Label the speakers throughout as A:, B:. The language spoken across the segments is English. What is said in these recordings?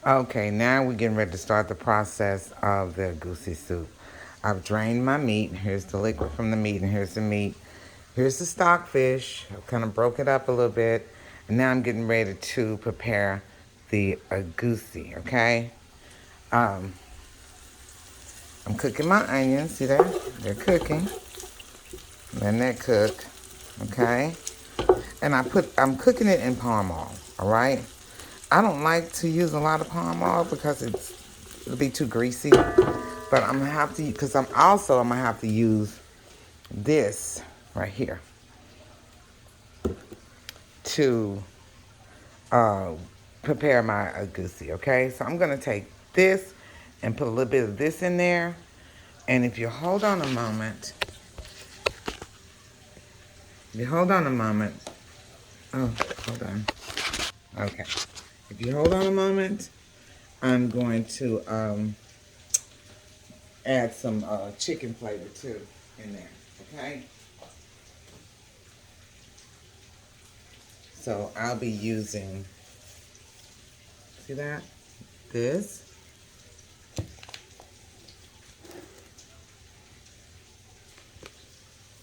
A: Okay, now we're getting ready to start the process of the goosey soup. I've drained my meat. Here's the liquid from the meat, and here's the meat. Here's the stockfish. I've kind of broke it up a little bit. And now I'm getting ready to prepare the egusi, okay? Um, I'm cooking my onions. See there? They're cooking. Letting that cook, okay? And I'm cooking it in palm oil, all right? I don't like to use a lot of palm oil because it'll be too greasy. But I'm gonna have to, because I'm gonna have to use this right here to uh, prepare my agusi, okay? So I'm gonna take this and put a little bit of this in there. And if you hold on a moment, oh, hold on. Okay. If you hold on a moment, I'm going to add some chicken flavor too in there, okay? So I'll be using, see that? This.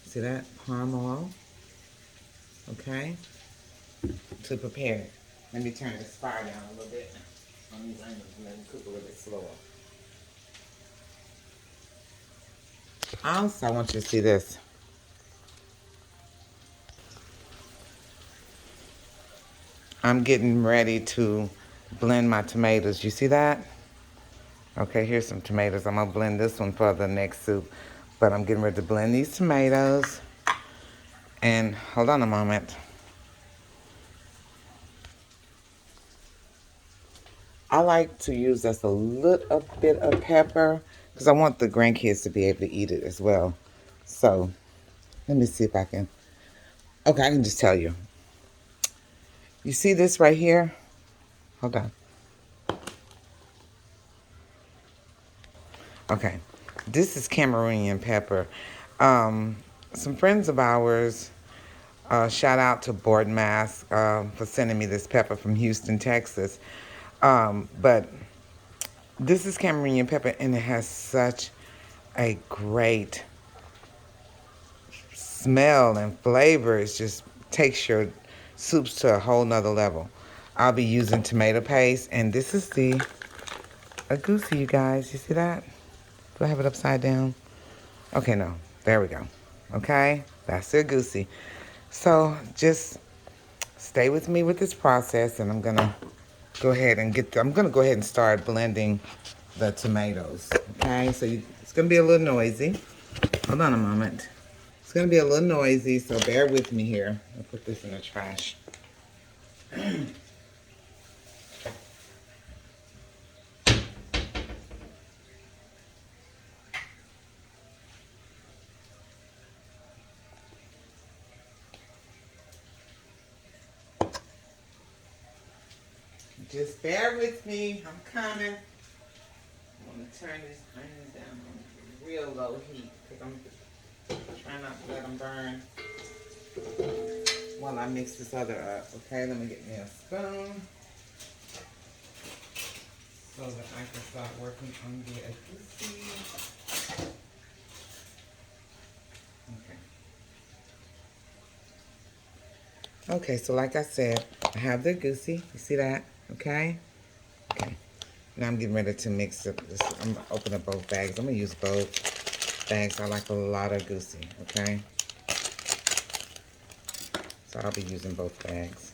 A: See that? Palm oil, okay? To prepare it. Let me turn this fire down a little bit on these onions and let them cook a little bit slower. Also, I want you to see this. I'm getting ready to blend my tomatoes. You see that? Okay, here's some tomatoes. I'm gonna blend this one for the next soup. But I'm getting ready to blend these tomatoes. And hold on a moment. I like to use just a little bit of pepper because I want the grandkids to be able to eat it as well. So let me see if I can. Okay, I can just tell you. You see this right here? Hold on. Okay, this is Cameroonian pepper. Um, some friends of ours, shout out to Board Mask for sending me this pepper from Houston, Texas. But this is Cameroonian pepper, and it has such a great smell and flavor. It just takes your soups to a whole nother level. I'll be using tomato paste, and this is the Egusi, you guys. You see that? Do I have it upside down? Okay, no. There we go. Okay? That's the Egusi. So just stay with me with this process, and I'm going to I'm going to go ahead and start blending the tomatoes. Okay? So it's going to be a little noisy. Hold on a moment. It's going to be a little noisy, so bear with me here. I'll put this in the trash. Just bear with me. I'm coming. I'm going to turn this onions down on real low heat because I'm trying not to let them burn while I mix this other up. Okay, let me get me a spoon so that I can start working on the egusi. Okay. Okay, so like I said, I have the egusi. You see that? Okay? Okay. Now I'm getting ready to mix up this. I'm gonna open up both bags. I'm gonna use both bags. I like a lot of goosey, okay? So I'll be using both bags.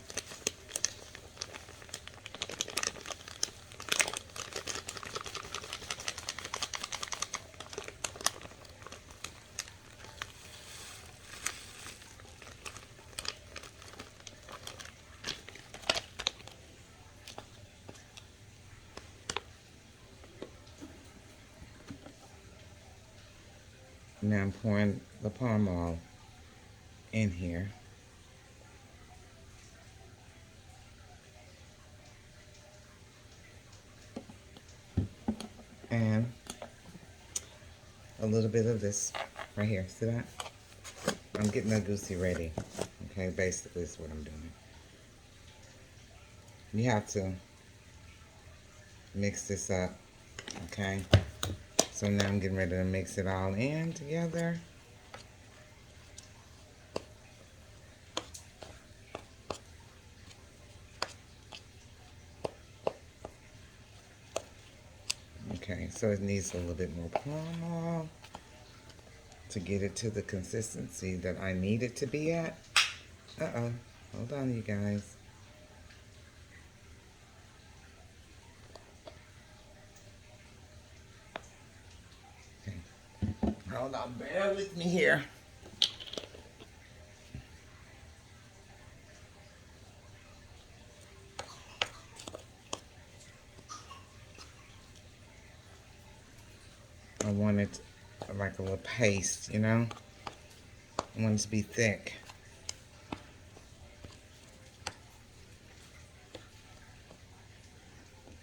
A: Now I'm pouring the palm oil in here. And a little bit of this right here. See that? I'm getting the goosey ready. Okay, basically is what I'm doing. You have to mix this up, okay? So now I'm getting ready to mix it all in together. Okay, so it needs a little bit more palm oil to get it to the consistency that I need it to be at. Uh-oh, hold on you guys. Okay. Hold on, bear with me here. I want it like a little paste, you know? I want it to be thick.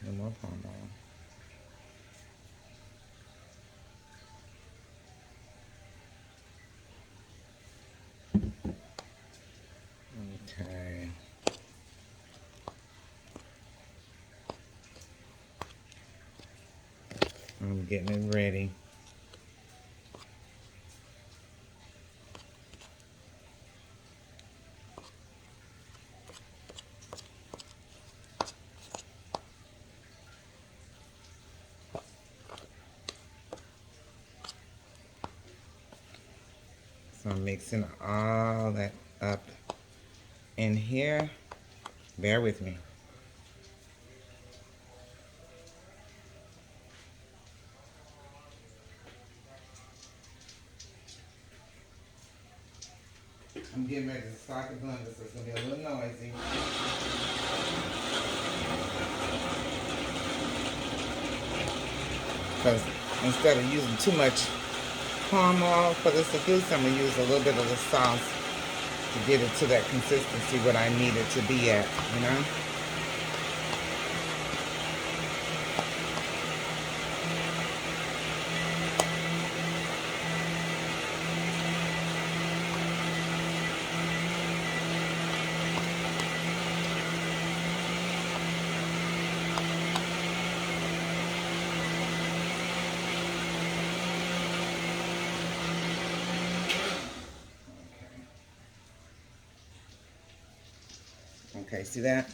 A: No more palm oil. Okay. I'm getting it ready. So I'm mixing all that up in here. Bear with me. I'm getting ready to start the blender, so it's going to be a little noisy. Because instead of using too much palm oil for this egusi, I'm going to use a little bit of the sauce to get it to that consistency what I need it to be at, you know? Okay, see that?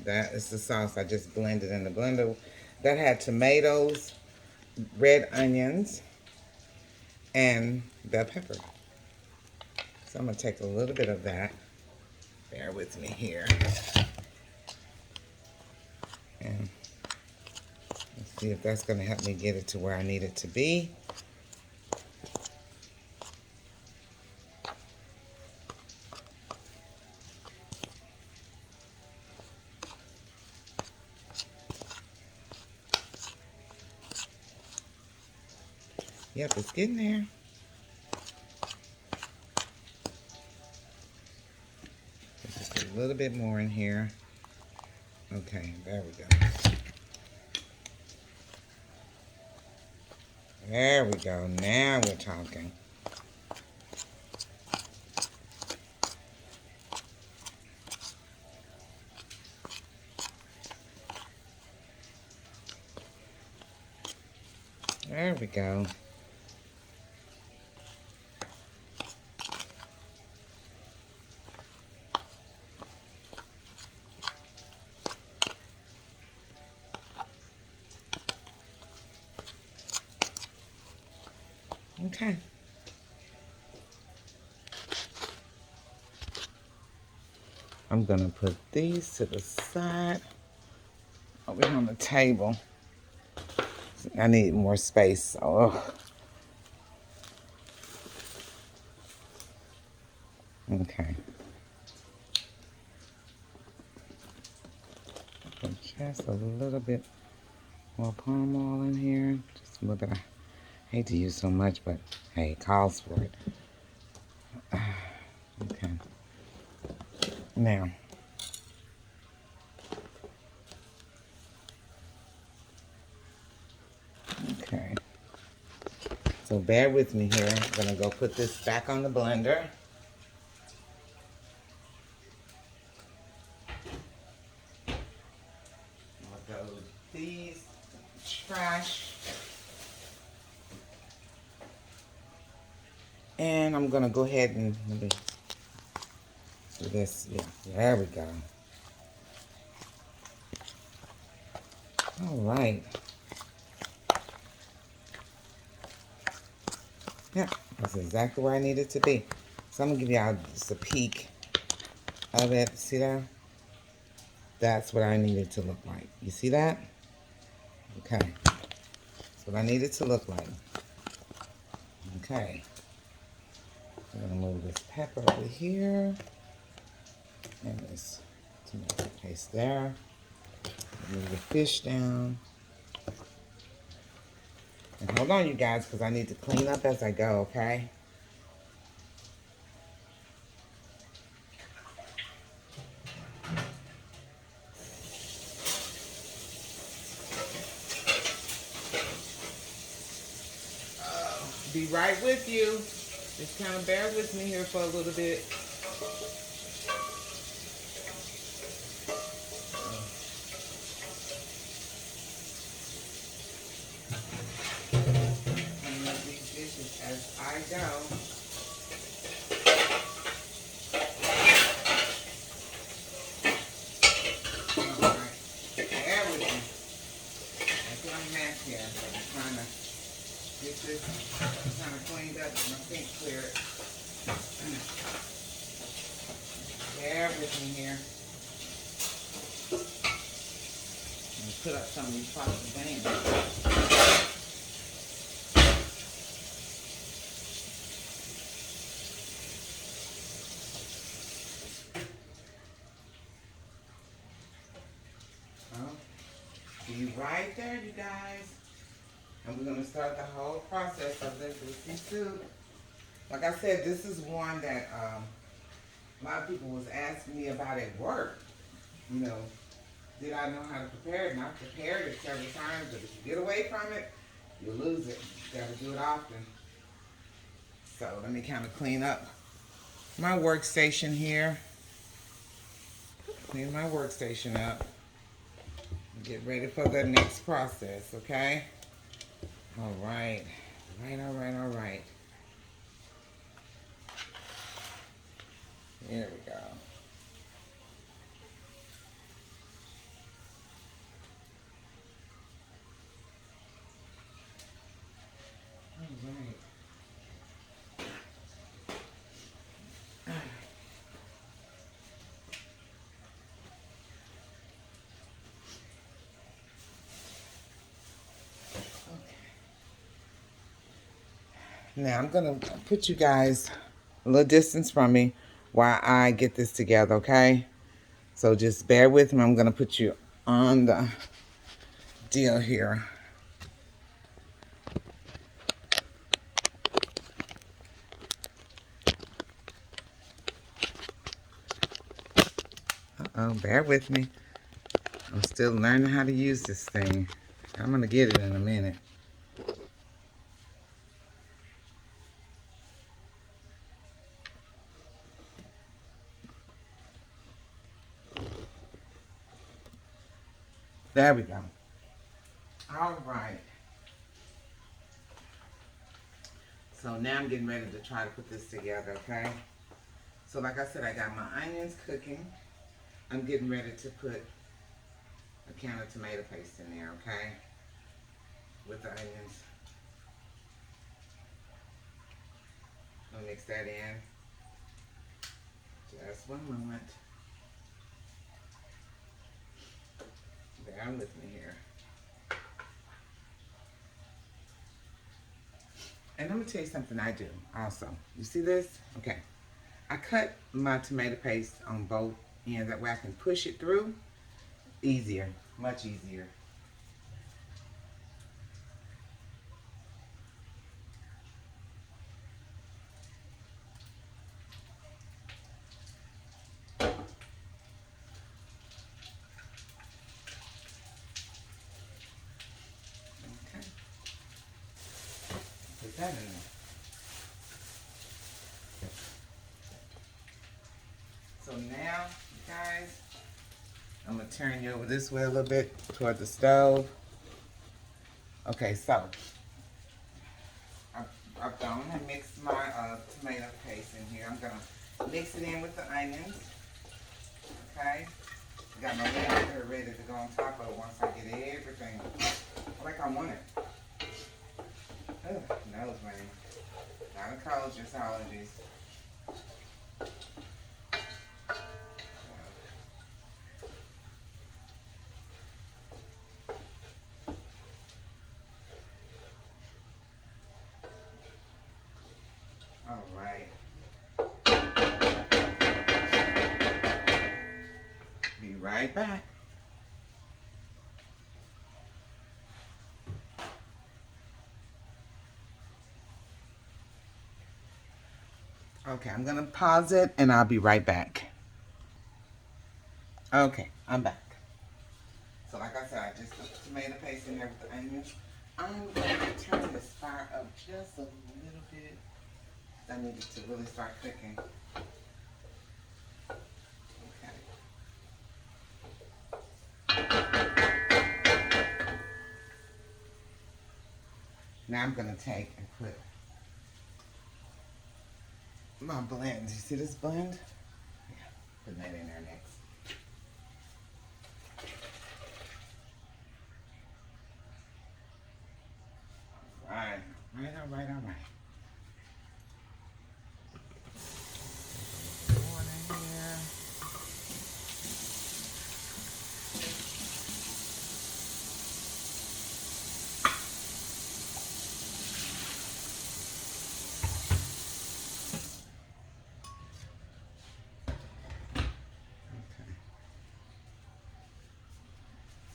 A: That is the sauce I just blended in the blender. That had tomatoes, red onions, and bell pepper. So I'm going to take a little bit of that. Bear with me here. And let's see if that's going to help me get it to where I need it to be. Yep, it's getting there. Just a little bit more in here. Okay, there we go. There we go. Now we're talking. There we go. Okay. I'm going to put these to the side over here on the table. I need more space. Oh. Okay. Put just a little bit more palm oil in here. Just a little bit. I hate to use so much, but hey, it calls for it. Okay. Now. Okay. So bear with me here. I'm going to go put this back on the blender. I'll go these trash. And I'm gonna go ahead and let me do this. Yeah, there we go. All right. Yeah, that's exactly where I need it to be. So I'm gonna give y'all just a peek of it. See that? That's what I need it to look like. You see that? Okay. That's what I need it to look like. Okay. I'm gonna move this pepper over here. And this tomato paste there. Move the fish down. And hold on, you guys, because I need to clean up as I go, okay? Be right with you. Just kind of bear with me here for a little bit. Clean up these dishes as I go. Alright, bear with me. That's what I'm at here. I'm trying to get this kind of cleaned up and my sink cleared. Bear with me here. I'm gonna put up some of these pots of things. Be right there, you guys. And we're gonna start the whole process of the Egusi soup. Like I said, this is one that a lot of people was asking me about at work. You know, did I know how to prepare it? And I've prepared it several times, but if you get away from it, you lose it. You gotta do it often. So let me kind of clean up my workstation here. Clean my workstation up. Get ready for the next process, okay? All right. All right. Here we go. All right. Now I'm gonna put you guys a little distance from me while I get this together, okay? So just bear with me. I'm gonna put you on the deal here. Uh-oh, bear with me. I'm still learning how to use this thing. I'm gonna get it in a minute. There we go. All right. So now I'm getting ready to try to put this together, okay? So like I said, I got my onions cooking. I'm getting ready to put a can of tomato paste in there, okay? With the onions. I'll mix that in. Just one moment. Bear with me here. And I'm gonna tell you something I do also. You see this? Okay. I cut my tomato paste on both ends. That way I can push it through easier, much easier. Okay. Put that in there. So now, guys, I'm gonna turn you over this way a little bit toward the stove. Okay, so I've, I've gone and mixed my tomato paste in here. I'm gonna mix it in with the onions. Okay, got my lid here ready to go on top of it once I get everything like I want it. Ugh, nose ring. Not a cold, just allergies. All right. Be right back. Okay, I'm gonna pause it and I'll be right back. Okay, I'm back. So like I said, I just put the tomato paste in there with the onions. I'm going to turn this fire up just a little bit. I need it to really start cooking. Okay. Now I'm gonna take and put my blend. You see this blend? Yeah, put that in there next. All right, all right. Water here. Okay.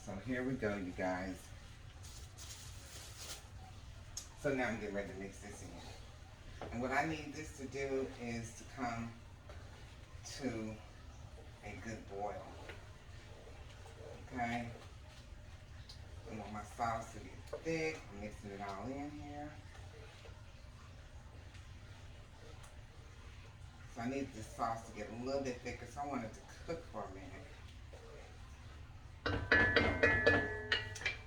A: So here we go, you guys. So now I'm getting ready to mix this in. And what I need this to do is to come to a good boil. Okay? I want my sauce to be thick. I'm mixing it all in here. So I need this sauce to get a little bit thicker, so I want it to cook for a minute.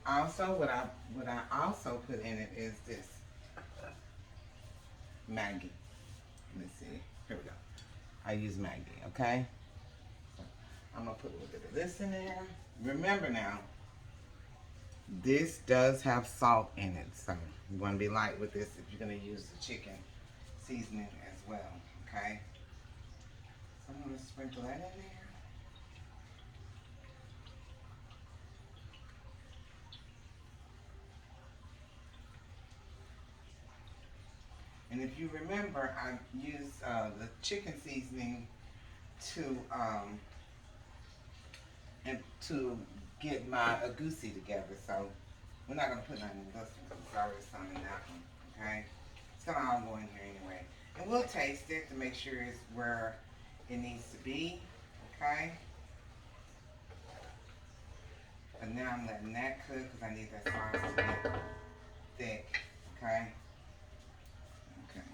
A: Also, what I also put in it is this Maggi. Let's see. Here we go. I use Maggi, okay? So I'm gonna put a little bit of this in there. Remember now, this does have salt in it, so you want to be light with this if you're going to use the chicken seasoning as well, okay? So I'm going to sprinkle that in there. And if you remember, I used the chicken seasoning to get my Egusi together. So we're not going to put nothing in this one because there's already some in that one, okay? It's going to all go in here anyway. And we'll taste it to make sure it's where it needs to be, okay? But now I'm letting that cook because I need that sauce to get thick, okay? Okay.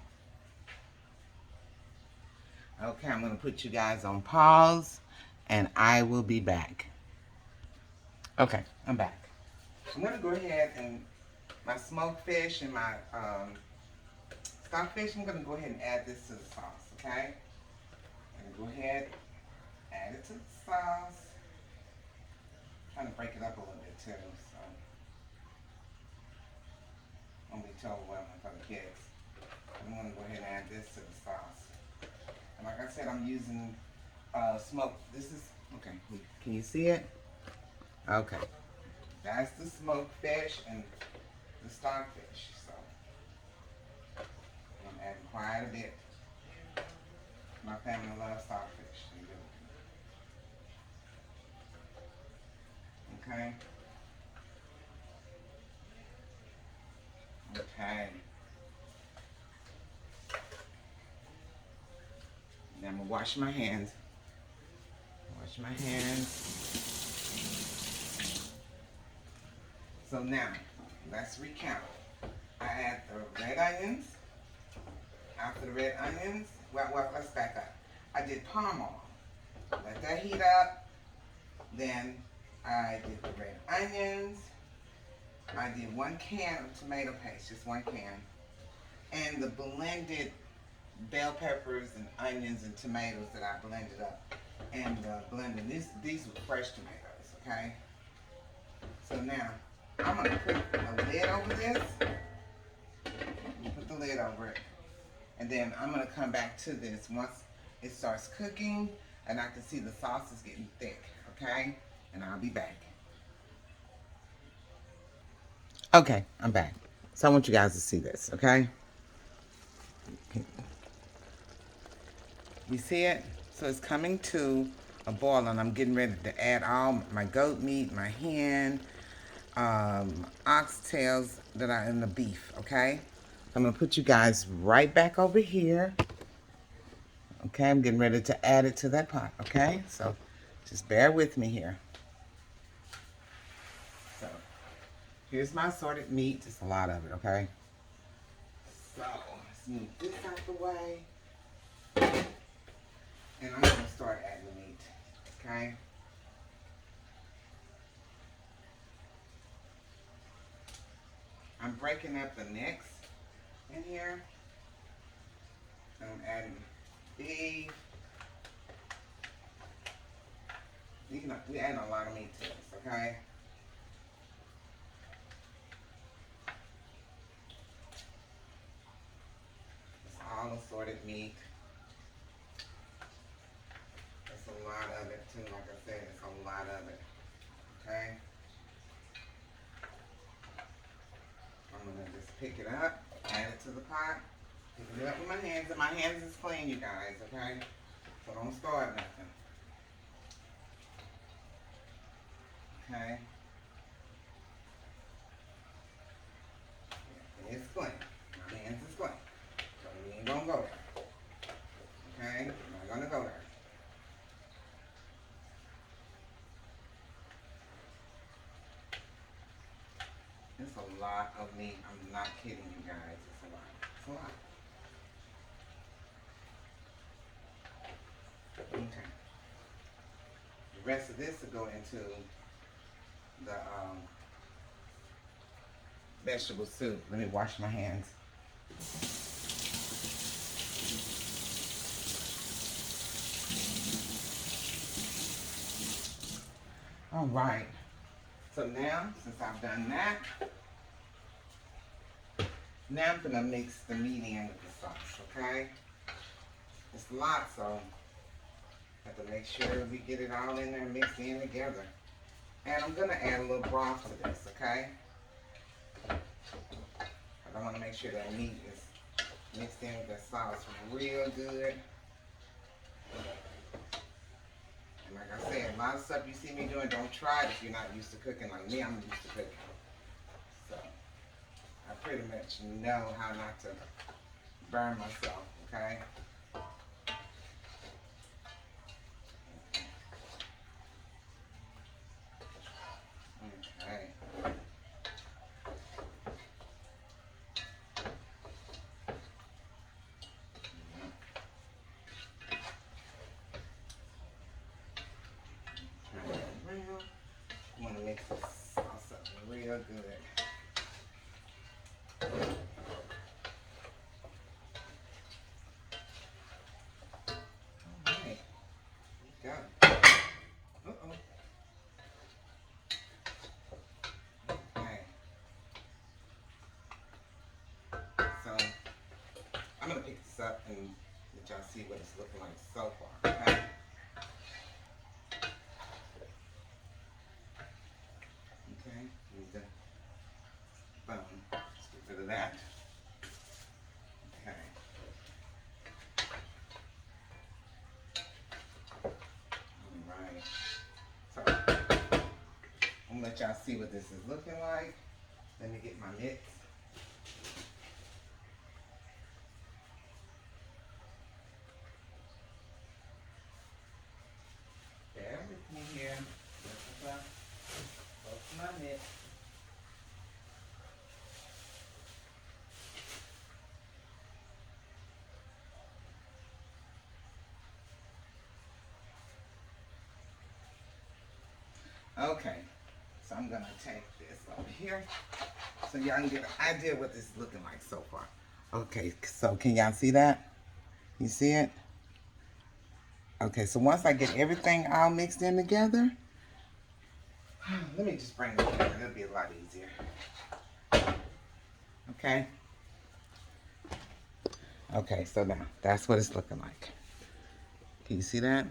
A: Okay, I'm going to put you guys on pause and I will be back. Okay, I'm back. I'm going to go ahead and my smoked fish and my stockfish, I'm going to go ahead and add this to the sauce, okay? I'm going to go ahead, add it to the sauce. I'm trying to break it up a little bit too, so I'm going to be too overwhelming for the kids. I'm going to go ahead and add this to the sauce. And like I said, I'm using smoked. This is, okay, can you see it? Okay. That's the smoked fish and the stockfish. So I'm adding quite a bit. My family loves stockfish. Okay. Okay. Now I'm gonna wash my hands. Wash my hands. So now, let's recount. I add the red onions. After the red onions, well, let's back up. I did palm oil. Let that heat up. Then I did the red onions. I did 1 can of tomato paste, just 1 can. And the blended bell peppers and onions and tomatoes that I blended up and blended. These were fresh tomatoes, okay? So now I'm gonna put a lid over this. Put the lid over it, and then I'm gonna come back to this once it starts cooking and I can see the sauce is getting thick, okay? And I'll be back. Okay, I'm back. So I want you guys to see this, okay? You see it? So it's coming to a boil, and I'm getting ready to add all my goat meat, my hen, oxtails that are in the beef, okay? I'm gonna put you guys right back over here. Okay, I'm getting ready to add it to that pot, okay? So just bear with me here. So here's my assorted meat, just a lot of it, okay? So let's move this out the way. And I'm gonna start adding the meat, okay? I'm breaking up the necks in here. I'm adding beef. We're adding a lot of meat to this, okay? It's all assorted meat. It's a lot of it too, like I said, it's a lot of it, okay? I'm gonna just pick it up, add it to the pot, pick it up with my hands, and my hands is clean, you guys, okay? So don't start nothing, okay? It's clean, my hands is clean, so we ain't gonna go there, okay? We're not gonna go there. It's a lot of meat. I'm not kidding you guys. It's a lot. It's a lot. Okay. The rest of this will go into the vegetable soup. Let me wash my hands. All right. So now, since I've done that, now I'm gonna mix the meat in with the sauce. Okay. It's a lot, so I have to make sure we get it all in there mixed in together. And I'm gonna add a little broth to this. Okay. I want to make sure that meat is mixed in with the sauce real good. And like I said, a lot of stuff you see me doing, don't try it if you're not used to cooking like me. I'm used to cooking. So I pretty much know how not to burn myself, okay? Okay. I want to mix this sauce up real good. Alright, go. Uh-oh. Okay. So, I'm going to pick this up and let y'all see what it's looking like so far, okay? Okay, use the bone. Let's get rid of that. Okay. Alright. So, I'm gonna let y'all see what this is looking like. Let me get my mitts. Bear with me here. Both my mitts. Okay, So I'm gonna take this over here so y'all can get an idea what this is looking like so far. Okay, so can y'all see that? You see it? Okay, so once I get everything all mixed in together, let me just bring it together. It'll be a lot easier. Okay. Okay, so now that's what it's looking like. Can you see that?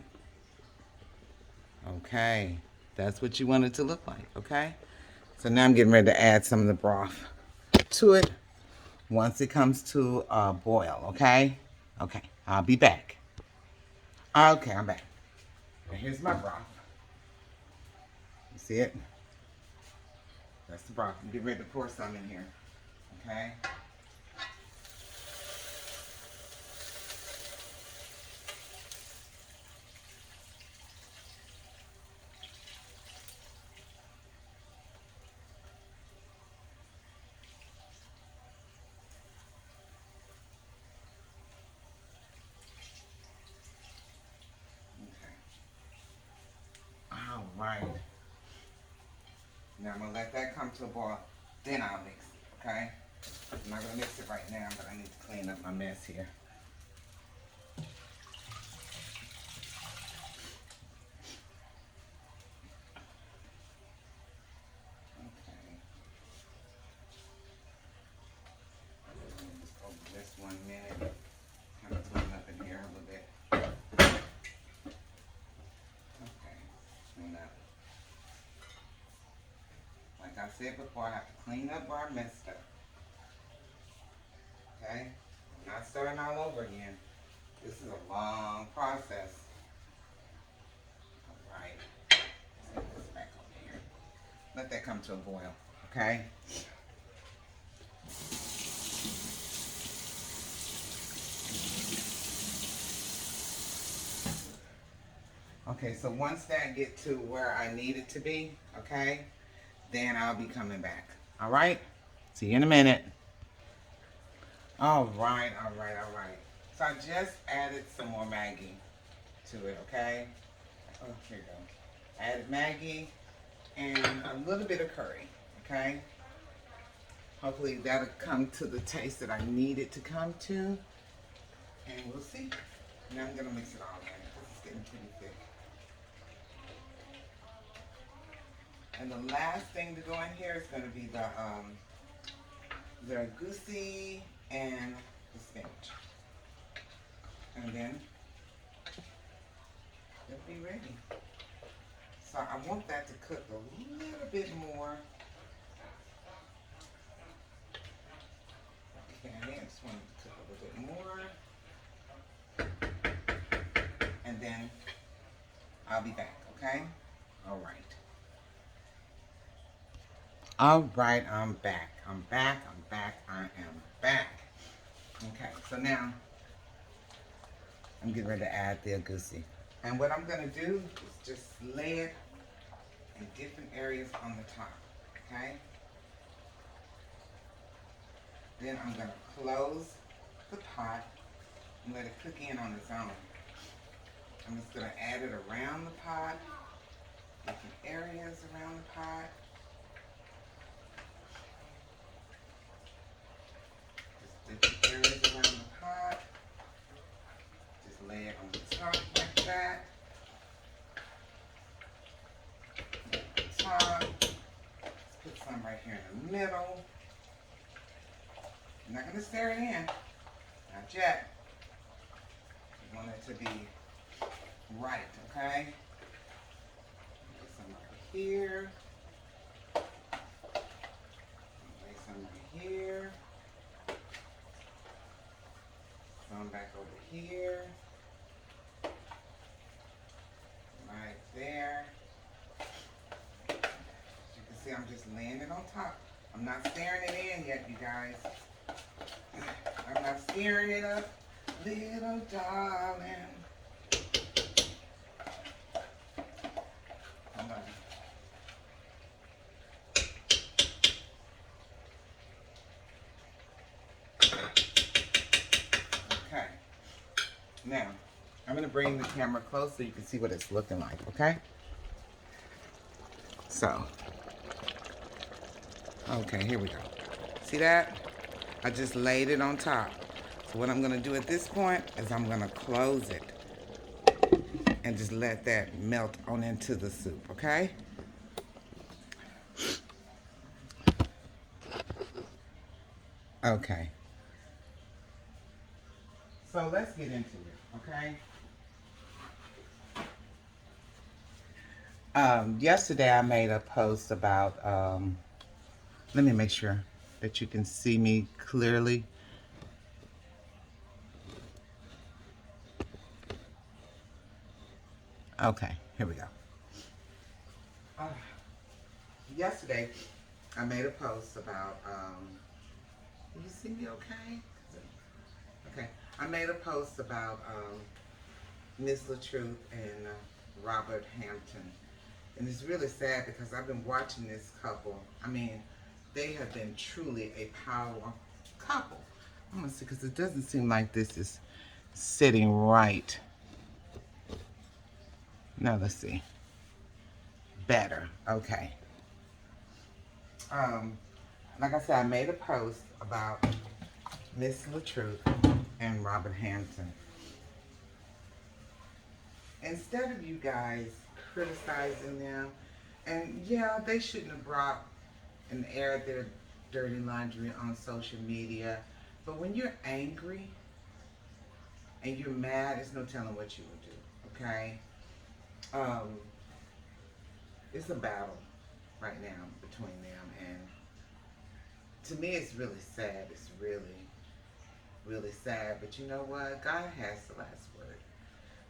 A: Okay, that's what you want it to look like, okay? So now I'm getting ready to add some of the broth to it once it comes to a boil, okay? Okay, I'll be back. Okay, I'm back. And here's my broth. You see it? That's the broth. I'm getting ready to pour some in here, okay? Okay. All right. Now I'm gonna let that come to a boil. Then I'll mix it, okay? I'm not gonna mix it right now, but I need to clean up my mess here. Okay. Just over this 1 minute. Kind of clean up in here a little bit. Okay. Clean up. Like I said before, I have to clean up where I messed up. Okay? I'm not starting all over again. This is a long process. All right. Let's get this back over here. Let that come to a boil. Okay? Okay, so once that get to where I need it to be, okay, then I'll be coming back. All right? See you in a minute. All right, all right, all right. So I just added some more Maggie to it, okay? Oh, here you go. Added Maggie and a little bit of curry, okay? Hopefully that'll come to the taste that I need it to come to. And we'll see. Now I'm gonna mix it all in because it's getting pretty thick. And the last thing to go in here is gonna be the egusi and the spinach. And then it'll be ready. So I want that to cook a little bit more. Okay, I just want it to cook a little bit more. And then I'll be back, okay? All right. All right, I'm back. I'm back, I'm back, I am back. Okay, so now I'm getting ready to add the egusi. And what I'm gonna do is just lay it in different areas on the top, okay? Then I'm gonna close the pot and let it cook in on its own. I'm just gonna add it around the pot, different areas around the pot. Just different areas around the pot. Just lay it on the top like that. Top. Let's put some right here in the middle. I'm not gonna stir it in, not yet. I want it to be right, okay? Put some right here. Lay some right here. Some back over here. Right there. As you can see, I'm just laying it on top. I'm not stirring it in yet, you guys. I'm not stirring it up, little darling. Hold on. Okay. Now, I'm going to bring the camera close so you can see what it's looking like, okay? So, Okay, here we go. See that? I just laid it on top. So what I'm gonna do at this point is I'm gonna close it and just let that melt on into the soup, okay? Okay. So let's get into it, okay? Yesterday I made a post about, let me make sure that you can see me clearly. Okay, here we go. Uh, Yesterday I made a post about, can you see me okay? Okay, I made a post about Miss LaTruth and Robert Hampton. And it's really sad because I've been watching this couple. I mean, they have been truly a power couple. I'm gonna see, because it doesn't seem like this is sitting right. Now let's see. Better. Okay. Um, like I said, I made a post about Miss LaTruth and Robert Hampton. Instead of you guys criticizing them, and yeah, they shouldn't have brought and aired their dirty laundry on social media. But when you're angry and you're mad, there's no telling what you would do. Okay, um, it's a battle right now between them, and to me, it's really sad. It's really, really sad. But you know what? God has the last word.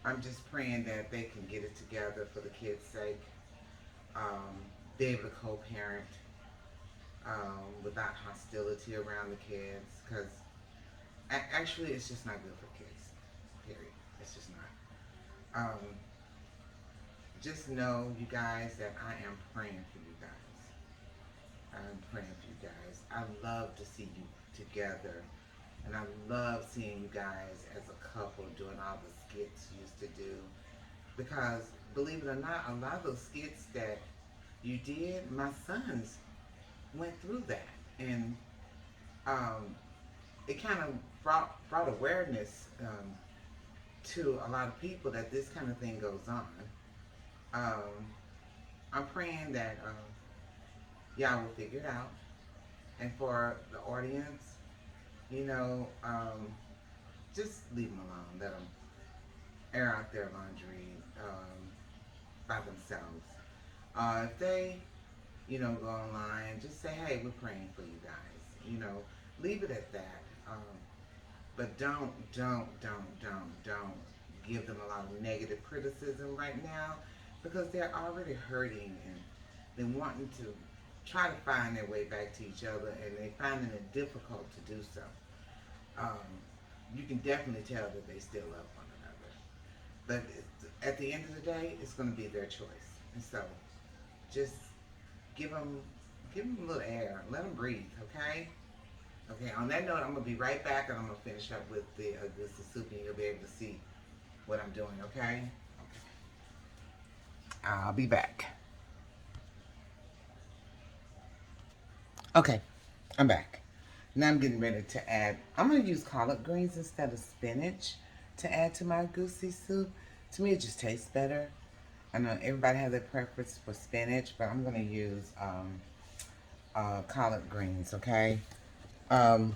A: I'm just praying that they can get it together for the kids' sake. Um, be able to co-parent without hostility around the kids, because actually, it's just not good for kids. Period. It's just not. Just know, you guys, that I am praying for you guys. I'm praying for you guys. I love to see you together, and I love seeing you guys as a couple doing all the skits you used to do. Because believe it or not, a lot of those skits that you did, my sons went through that, and um, it kind of brought awareness to a lot of people that this kind of thing goes on. Um, I'm praying that y'all will figure it out. And for the audience, you know, just leave them alone. Let them air out their laundry by themselves. If they, you know, go online, just say, hey, we're praying for you guys. You know, leave it at that. But don't give them a lot of negative criticism right now, because they're already hurting and they're wanting to try to find their way back to each other, and they're finding it difficult to do so. Um, you can definitely tell that they still love one another. But at the end of the day, it's going to be their choice. And so just give them, give them a little air. Let them breathe, okay? Okay, on that note, I'm going to be right back, and I'm going to finish up with the Egusi soup, and you'll be able to see what I'm doing, okay? I'll be back. Okay, I'm back. Now I'm getting ready to add, I'm going to use collard greens instead of spinach to add to my goosey soup. To me, it just tastes better. I know everybody has their preference for spinach, but I'm going to use collard greens, okay? Um,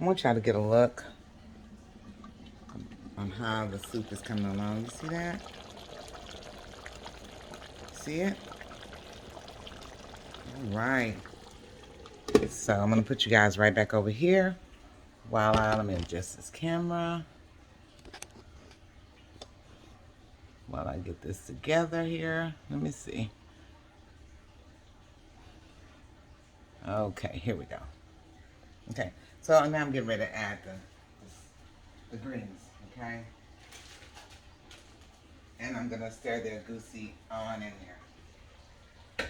A: I want y'all to get a look on how the soup is coming along. You see that? See it? All right. So I'm going to put you guys right back over here while let me adjust this camera while I get this together here. Let me see. Okay, here we go. Okay, so now I'm getting ready to add the greens, okay? And I'm gonna stir the goosey on in there.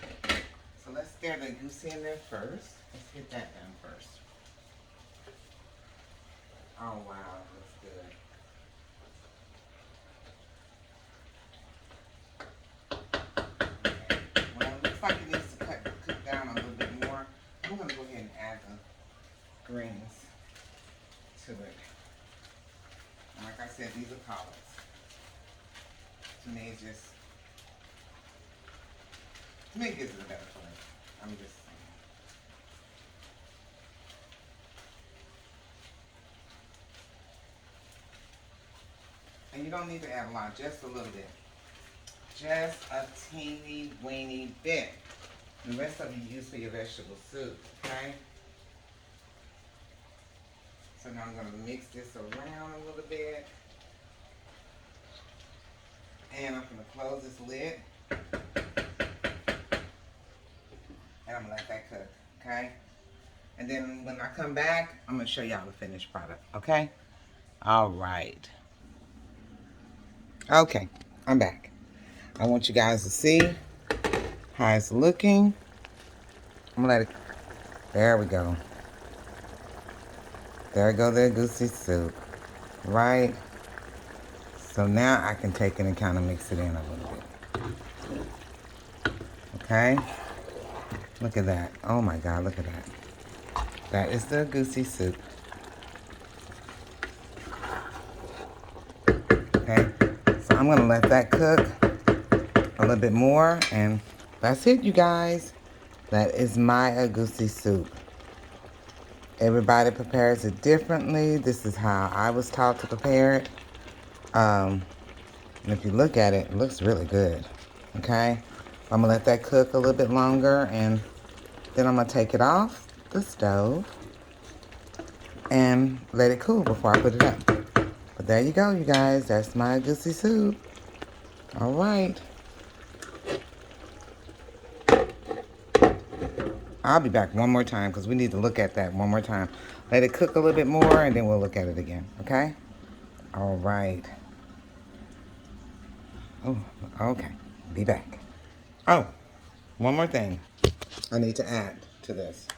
A: So let's stir the goosey in there first. Let's get that done first. Oh wow, looks good. Okay. Well, it looks like it needs to cook down a little bit greens to it. And like I said, these are collards. To me, it's just, to me, it gives it a better flavor. I'm just saying. And you don't need to add a lot, just a little bit. Just a teeny weeny bit. The rest of it you use for your vegetable soup, okay? So now I'm gonna mix this around a little bit. And I'm gonna close this lid. And I'm gonna let that cook, okay? And then when I come back, I'm gonna show y'all the finished product, okay? All right. Okay, I'm back. I want you guys to see how it's looking. I'm gonna let it, there we go. There go the egusi soup, right? So now I can take it and kind of mix it in a little bit. Okay? Look at that. Oh my God, look at that. That is the egusi soup. Okay? So I'm gonna let that cook a little bit more, and that's it, you guys. That is my egusi soup. Everybody prepares it differently. This is how I was taught to prepare it. And if you look at it, it looks really good. Okay? I'm gonna let that cook a little bit longer, and then I'm gonna take it off the stove and let it cool before I put it up. But there you go, you guys. That's my egusi soup. All right. I'll be back one more time because we need to look at that one more time. Let it cook a little bit more, and then we'll look at it again, okay? All right. Oh, okay. Be back. Oh, one more thing I need to add to this,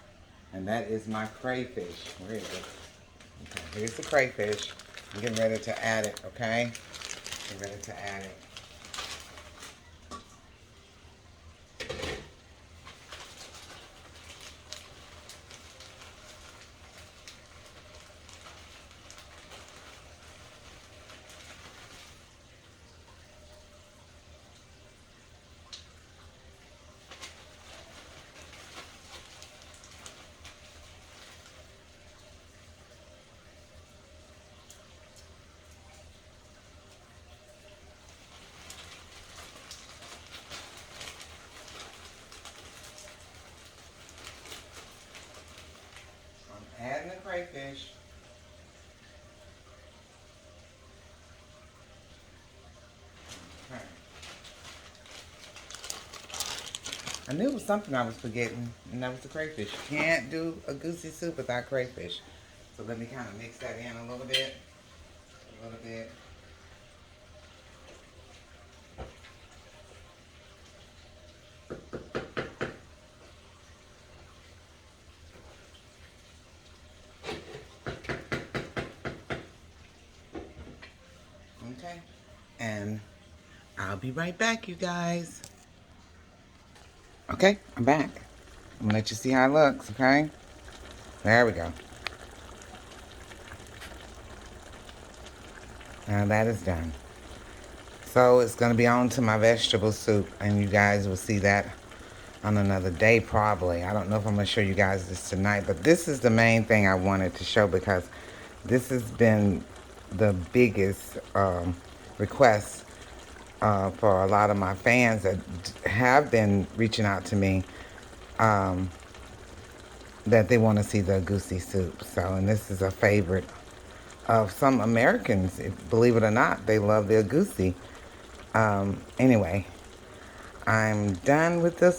A: and that is my crayfish. Where is it? Okay, here's the crayfish. I'm getting ready to add it, okay? Getting ready to add it. I'm adding the crayfish. Okay. I knew it was something I was forgetting, and that was the crayfish. You can't do a egusi soup without crayfish. So let me kind of mix that in a little bit. A little bit. Okay. And I'll be right back, you guys. Okay, I'm back. I'm gonna let you see how it looks, okay? There we go. Now that is done. So it's gonna be on to my vegetable soup, and you guys will see that on another day probably. I don't know if I'm gonna show you guys this tonight, but this is the main thing I wanted to show because this has been the biggest request for a lot of my fans that have been reaching out to me that they want to see the egusi soup. So, and this is a favorite of some Americans. Believe it or not, they love the egusi. Anyway, I'm done with this